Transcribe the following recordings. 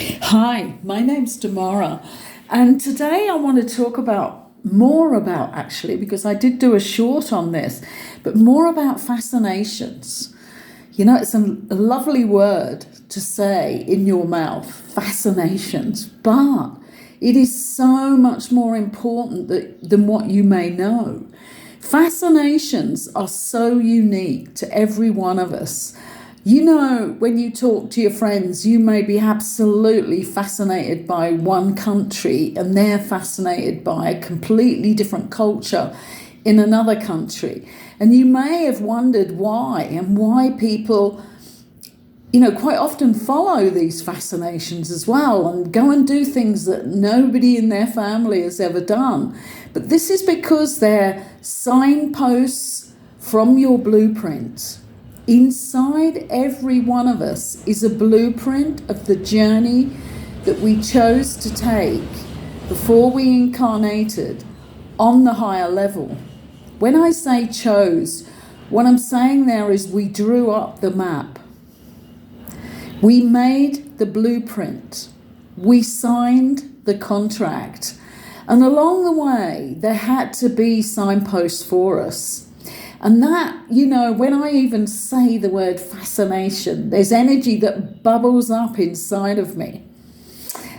Hi, my name's Demara, and today I want to talk more about actually, because I did do a short on this, but more about fascinations. You know, it's a lovely word to say in your mouth, fascinations, but it is so much more important than what you may know. Fascinations are so unique to every one of us. You know, when you talk to your friends, you may be absolutely fascinated by one country and they're fascinated by a completely different culture in another country. And you may have wondered why and why people, quite often follow these fascinations as well and go and do things that nobody in their family has ever done. But this is because they're signposts from your blueprint. Inside every one of us is a blueprint of the journey that we chose to take before we incarnated on the higher level. When I say chose, what I'm saying there is we drew up the map. We made the blueprint. We signed the contract. And along the way, there had to be signposts for us. And that, when I even say the word fascination, there's energy that bubbles up inside of me.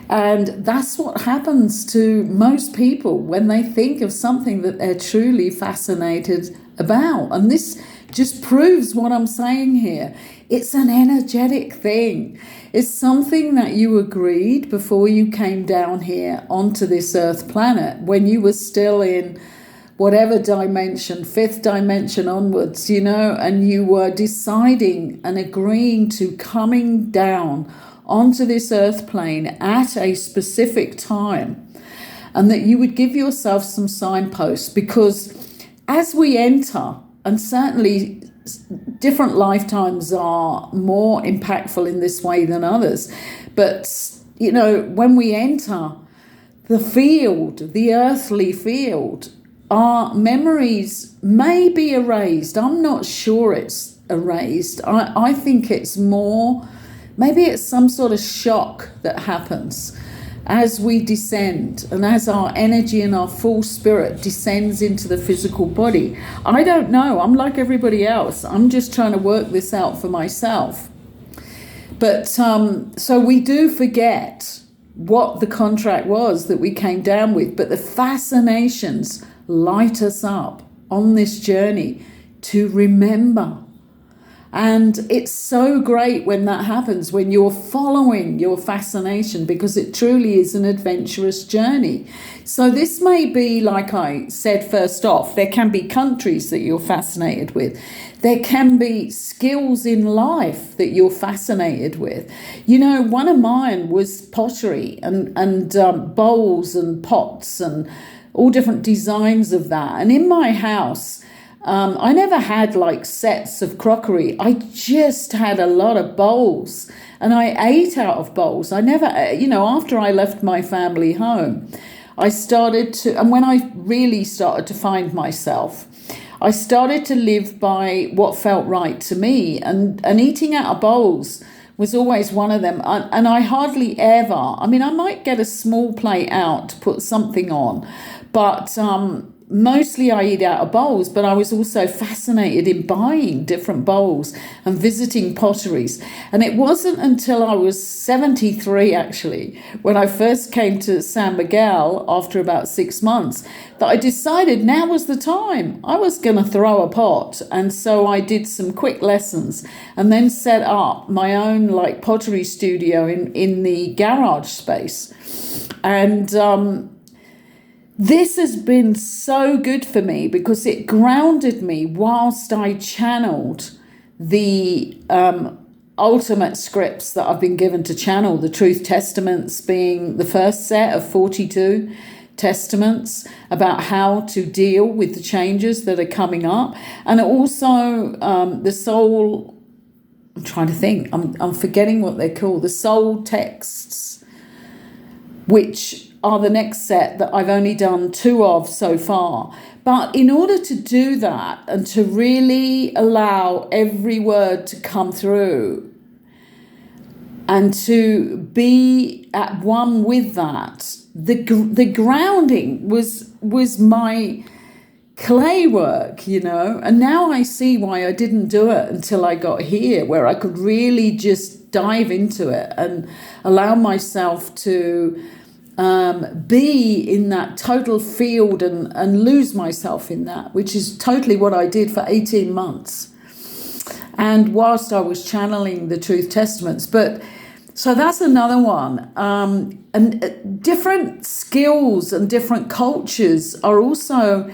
And that's what happens to most people when they think of something that they're truly fascinated about. And this just proves what I'm saying here. It's an energetic thing. It's something that you agreed before you came down here onto this Earth planet when you were still in whatever dimension, fifth dimension onwards, and you were deciding and agreeing to coming down onto this earth plane at a specific time, and that you would give yourself some signposts, because as we enter, and certainly different lifetimes are more impactful in this way than others, but, when we enter the field, the earthly field, our memories may be erased. I'm not sure it's erased. I think it's more, maybe it's some sort of shock that happens as we descend and as our energy and our full spirit descends into the physical body. I don't know. I'm like everybody else. I'm just trying to work this out for myself. But so we do forget what the contract was that we came down with, but the fascinations light us up on this journey to remember. And it's so great when that happens, when you're following your fascination, because it truly is an adventurous journey. So this may be, like I said first off, there can be countries that you're fascinated with. There can be skills in life that you're fascinated with. One of mine was pottery and bowls and pots and all different designs of that. And in my house, I never had like sets of crockery. I just had a lot of bowls, and I ate out of bowls. I never, after I left my family home, I started to, and when I really started to find myself, I started to live by what felt right to me, and eating out of bowls was always one of them. And I hardly ever, I might get a small plate out to put something on, but mostly I eat out of bowls. But I was also fascinated in buying different bowls and visiting potteries. And it wasn't until I was 73, actually, when I first came to San Miguel after about 6 months, that I decided now was the time. I was going to throw a pot. And so I did some quick lessons and then set up my own like pottery studio in the garage space. And this has been so good for me because it grounded me whilst I channeled the ultimate scripts that I've been given to channel, the Truth Testaments being the first set of 42 testaments about how to deal with the changes that are coming up. And also the soul, I'm trying to think, I'm forgetting what they're called, the soul texts, which are the next set that I've only done 2 of so far. But in order to do that and to really allow every word to come through and to be at one with that. The grounding was my clay work, and now I see why I didn't do it until I got here, where I could really just dive into it and allow myself to be in that total field and lose myself in that, which is totally what I did for 18 months. And whilst I was channeling the Truth Testaments, so that's another one. And different skills and different cultures are also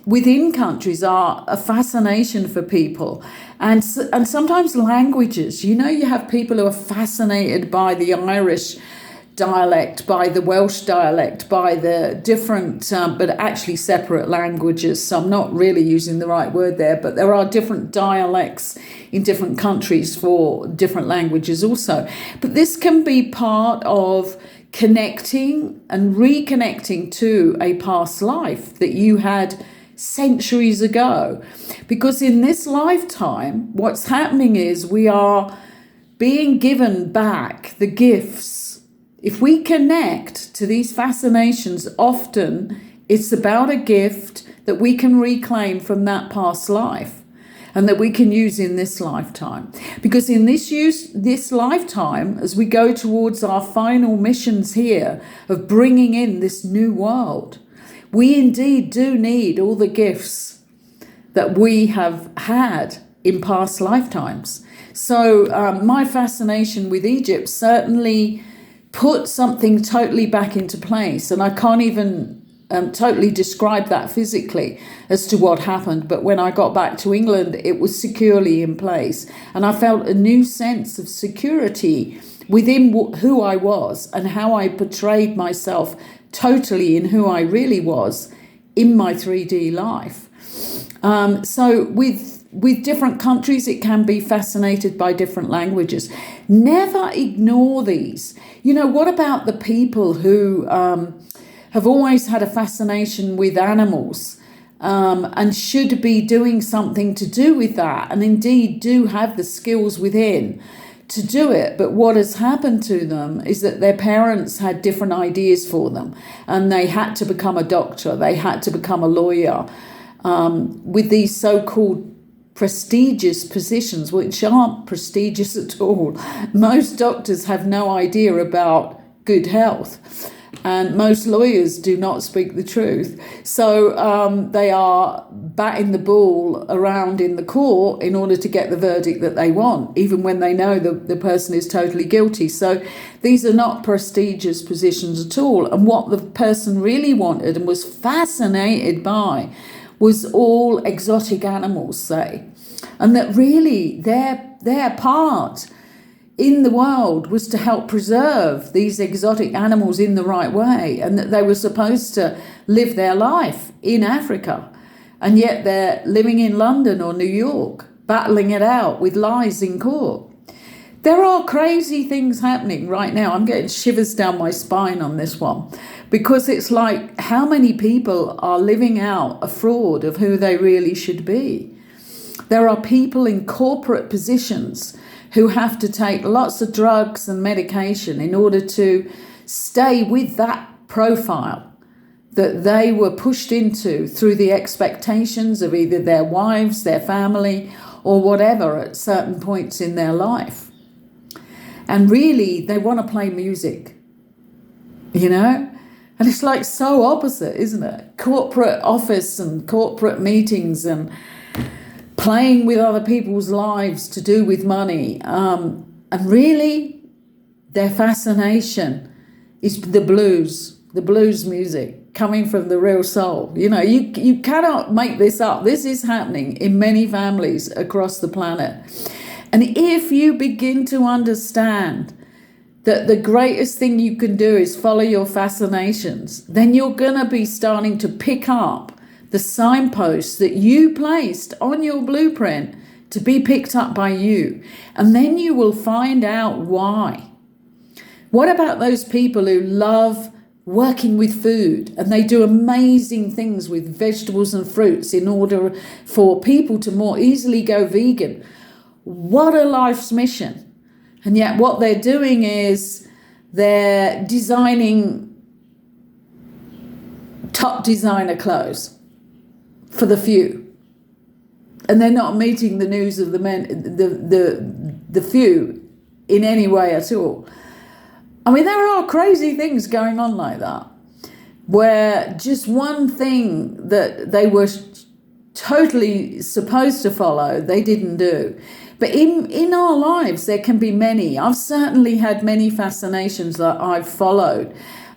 within countries are a fascination for people. And sometimes languages, you have people who are fascinated by the Irish dialect, by the Welsh dialect, by the different, but actually separate languages. So I'm not really using the right word there, but there are different dialects in different countries for different languages also. But this can be part of connecting and reconnecting to a past life that you had centuries ago. Because in this lifetime, what's happening is we are being given back the gifts. If we connect to these fascinations, often it's about a gift that we can reclaim from that past life and that we can use in this lifetime. Because in this lifetime, as we go towards our final missions here of bringing in this new world, we indeed do need all the gifts that we have had in past lifetimes. So my fascination with Egypt certainly put something totally back into place. And I can't even totally describe that physically as to what happened. But when I got back to England, it was securely in place. And I felt a new sense of security within who I was and how I portrayed myself totally in who I really was in my 3D life. So with different countries, it can be fascinated by different languages. Never ignore these. What about the people who have always had a fascination with animals and should be doing something to do with that, and indeed do have the skills within to do it, but what has happened to them is that their parents had different ideas for them and they had to become a doctor, they had to become a lawyer, with these so-called prestigious positions, which aren't prestigious at all. Most doctors have no idea about good health, and most lawyers do not speak the truth. So they are batting the ball around in the court in order to get the verdict that they want, even when they know the person is totally guilty. So these are not prestigious positions at all. And what the person really wanted and was fascinated by was all exotic animals, say. And that really their part in the world was to help preserve these exotic animals in the right way, and that they were supposed to live their life in Africa, and yet they're living in London or New York, battling it out with lies in court. There are crazy things happening right now. I'm getting shivers down my spine on this one, because it's like, how many people are living out a fraud of who they really should be? There are people in corporate positions who have to take lots of drugs and medication in order to stay with that profile that they were pushed into through the expectations of either their wives, their family, or whatever at certain points in their life. And really, they want to play music, And it's like so opposite, isn't it? Corporate office and corporate meetings and playing with other people's lives to do with money. And really, their fascination is the blues music coming from the real soul. You cannot make this up. This is happening in many families across the planet. And if you begin to understand that the greatest thing you can do is follow your fascinations, then you're going to be starting to pick up the signposts that you placed on your blueprint to be picked up by you. And then you will find out why. What about those people who love working with food and they do amazing things with vegetables and fruits in order for people to more easily go vegan? What a life's mission. And yet what they're doing is they're designing top designer clothes for the few. And they're not meeting the needs of the few in any way at all. I mean, there are crazy things going on like that, where just one thing that they were totally supposed to follow, they didn't do. But in our lives, there can be many. I've certainly had many fascinations that I've followed.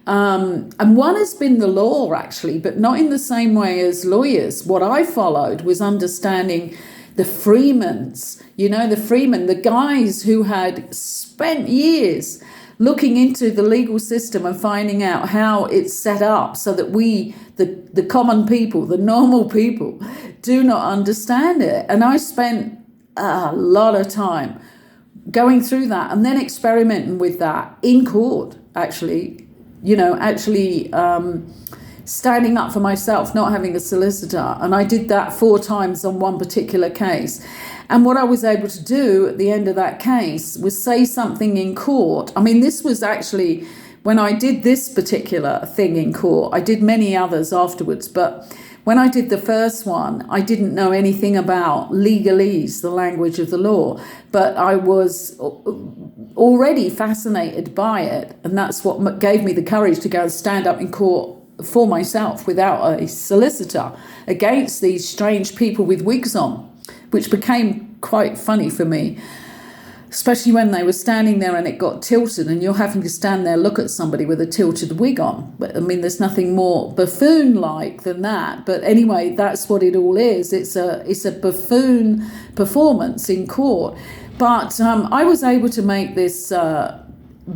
And one has been the law, actually, but not in the same way as lawyers. What I followed was understanding the freemans, the guys who had spent years looking into the legal system and finding out how it's set up so that we, the common people, the normal people, do not understand it. And I spent a lot of time going through that and then experimenting with that in court, actually, standing up for myself, not having a solicitor. And I did that 4 times on one particular case. And what I was able to do at the end of that case was say something in court. I mean, this was actually, when I did this particular thing in court, I did many others afterwards, but when I did the first one, I didn't know anything about legalese, the language of the law, but I was already fascinated by it. And that's what gave me the courage to go and stand up in court for myself without a solicitor against these strange people with wigs on, which became quite funny for me, especially when they were standing there and it got tilted and you're having to stand there, look at somebody with a tilted wig on. But I mean, there's nothing more buffoon-like than that. But anyway, that's what it all is. It's a buffoon performance in court. But I was able to make this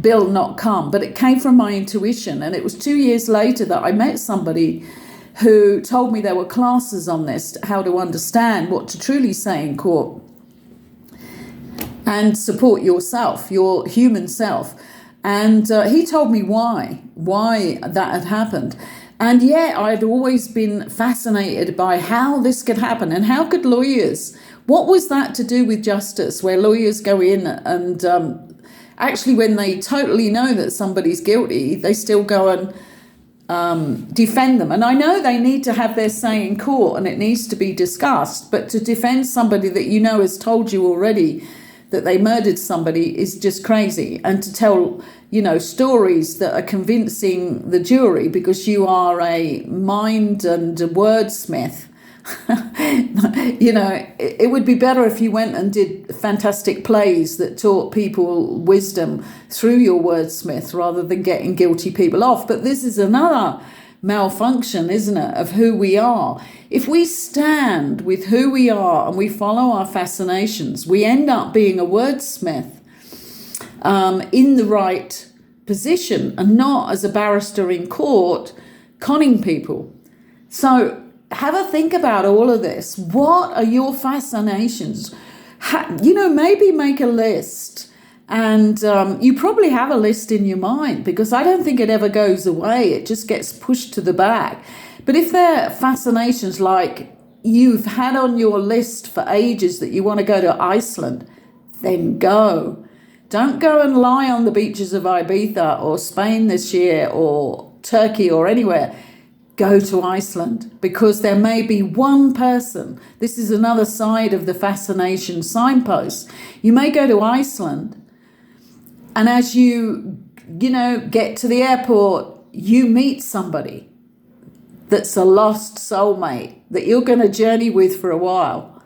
bill not come, but it came from my intuition. And it was 2 years later that I met somebody who told me there were classes on this, how to understand what to truly say in court and support yourself, your human self. And he told me why that had happened. And yet I'd always been fascinated by how this could happen and how could lawyers, what was that to do with justice, where lawyers go in and actually when they totally know that somebody's guilty, they still go and defend them. And I know they need to have their say in court and it needs to be discussed, but to defend somebody that you know has told you already that they murdered somebody is just crazy. And to tell, stories that are convincing the jury because you are a mind and a wordsmith, it would be better if you went and did fantastic plays that taught people wisdom through your wordsmith rather than getting guilty people off. But this is another malfunction, isn't it, of who we are. If we stand with who we are and we follow our fascinations, we end up being a wordsmith in the right position and not as a barrister in court conning people. So have a think about all of this. What are your fascinations? Maybe make a list. And you probably have a list in your mind because I don't think it ever goes away. It just gets pushed to the back. But if there are fascinations like you've had on your list for ages that you want to go to Iceland, then go. Don't go and lie on the beaches of Ibiza or Spain this year or Turkey or anywhere. Go to Iceland because there may be one person. This is another side of the fascination signpost. You may go to Iceland and as you get to the airport, you meet somebody that's a lost soulmate that you're going to journey with for a while.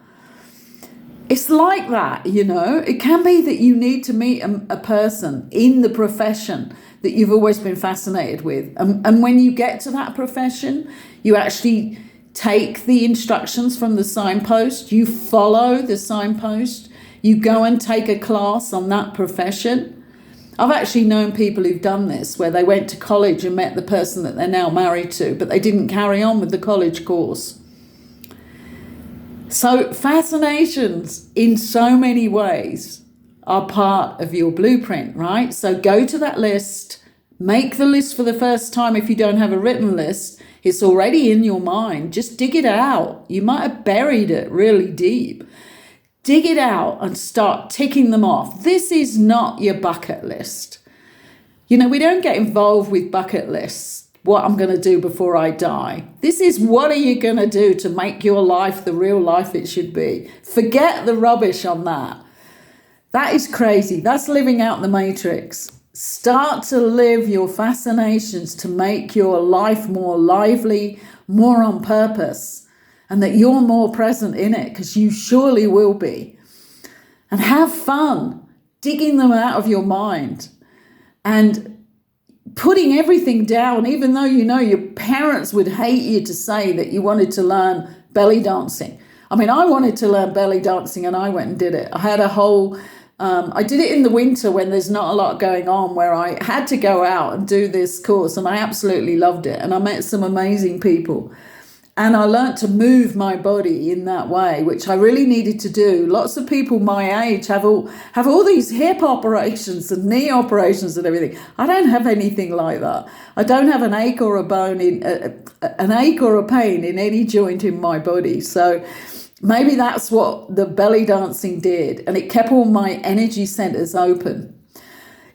It's like that, It can be that you need to meet a person in the profession that you've always been fascinated with. And when you get to that profession, you actually take the instructions from the signpost, you follow the signpost, you go and take a class on that profession. I've actually known people who've done this, where they went to college and met the person that they're now married to, but they didn't carry on with the college course. So fascinations in so many ways are part of your blueprint, right? So go to that list, make the list for the first time. If you don't have a written list, it's already in your mind. Just dig it out. You might have buried it really deep. dig it out and start ticking them off. This is not your bucket list. You know, we don't get involved with bucket lists, what I'm going to do before I die. This is what are you going to do to make your life the real life it should be. Forget the rubbish on that. That is crazy. That's living out the matrix. Start to live your fascinations to make your life more lively, more on purpose, and that you're more present in it, because you surely will be. And have fun digging them out of your mind and putting everything down, even though you know your parents would hate you to say that you wanted to learn belly dancing. I mean, I wanted to learn belly dancing and I went and did it. I had a whole... I did it in the winter when there's not a lot going on, where I had to go out and do this course, and I absolutely loved it. And I met some amazing people, and I learned to move my body in that way, which I really needed to do. Lots of people my age have all these hip operations and knee operations and everything. I don't have anything like that. I don't have an ache or a bone an ache or a pain in any joint in my body. So maybe that's what the belly dancing did. And it kept all my energy centers open,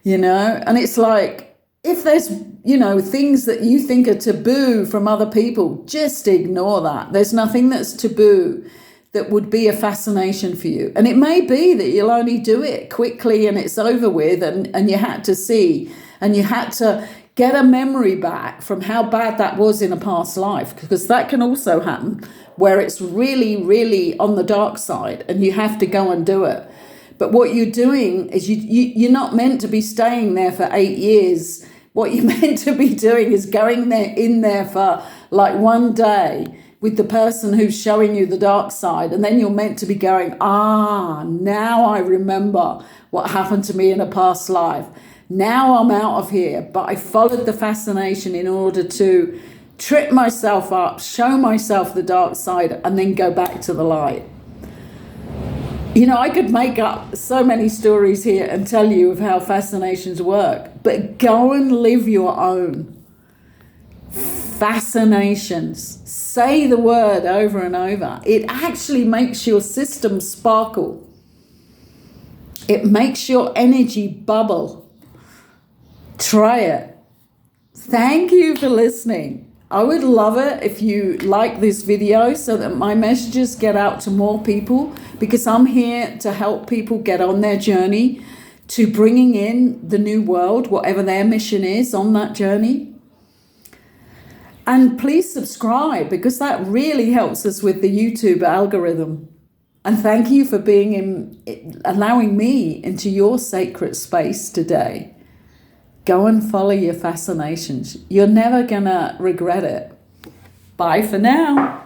you know. And it's like, if there's, you know, things that you think are taboo from other people, just ignore that. There's nothing that's taboo that would be a fascination for you. And it may be that you'll only do it quickly and it's over with, and you had to see, and you had to get a memory back from how bad that was in a past life, because that can also happen, where it's really, really on the dark side and you have to go and do it. But what you're doing is you're not meant to be staying there for 8 years. What you're meant to be doing is going in there for like one day with the person who's showing you the dark side. And then you're meant to be going, now I remember what happened to me in a past life. Now I'm out of here. But I followed the fascination in order to trip myself up, show myself the dark side, and then go back to the light. You know, I could make up so many stories here and tell you of how fascinations work, but go and live your own fascinations. Say the word over and over. It actually makes your system sparkle. It makes your energy bubble. Try it. Thank you for listening. I would love it if you like this video so that my messages get out to more people, because I'm here to help people get on their journey to bringing in the new world, whatever their mission is on that journey. And please subscribe, because that really helps us with the YouTube algorithm. And thank you for allowing me into your sacred space today. Go and follow your fascinations. You're never going to regret it. Bye for now.